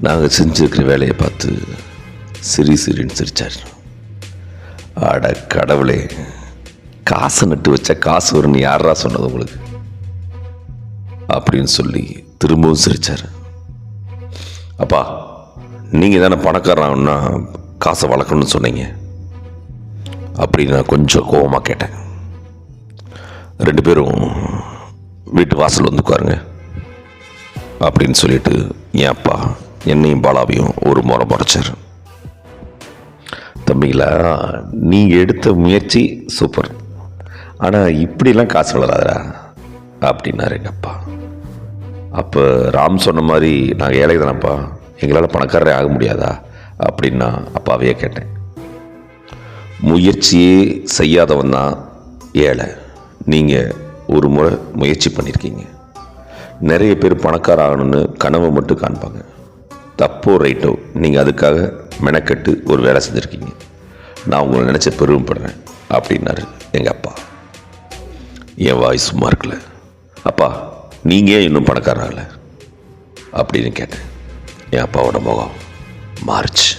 நாங்கள் செஞ்சுருக்கிற வேலையை பார்த்து சிரின்னு சிரிச்சார். அட கடவுளே, காசை நட்டு வச்சா காசு வரும்னு யாரா சொன்னது உங்களுக்கு அப்படின்னு சொல்லி திரும்பவும் சிரித்தார். அப்பா, நீங்கள் தானே பணக்காரன்னா காசை வளர்க்கணும்னு சொன்னீங்க அப்படின்னு நான் கொஞ்சம் கோபமாக கேட்டேன். 2 பேரும் வீட்டு வாசல் வந்து உட்காருங்க அப்படின்னு சொல்லிட்டு என் அப்பா என்னையும் பாலாவையும் ஒரு முறை முறைச்சார். தம்பிங்களா, நீங்கள் எடுத்த முயற்சி சூப்பர், ஆனால் இப்படிலாம் காசு வளராதரா அப்படின்னாரு எங்கள் அப்பா. அப்போ ராம் சொன்ன மாதிரி நாங்கள் ஏழை தானப்பா, எங்களால் பணக்காரரே ஆக முடியாதா அப்படின்னா அப்பாவையே கேட்டேன். முயற்சியே செய்யாதவன் தான் ஏழை. நீங்கள் ஒரு முறை முயற்சி பண்ணியிருக்கீங்க. நிறைய பேர் பணக்கார ஆகணும்னு கனவு மட்டும் காண்பாங்க. தப்போ ரைட்டோ, நீங்கள் அதுக்காக மெனக்கட்டு ஒரு வேலை செஞ்சுருக்கீங்க. நான் உங்களை நினச்ச பெருமைப்படுறேன் அப்படின்னாரு எங்கள் அப்பா. என் வாய் சும்மா இருக்கல. அப்பா, நீங்கள் இன்னும் பணக்காரன் ஆகலை அப்படின்னு கேட்டேன். என் அப்பாவோட முகம் மாறுச்சு.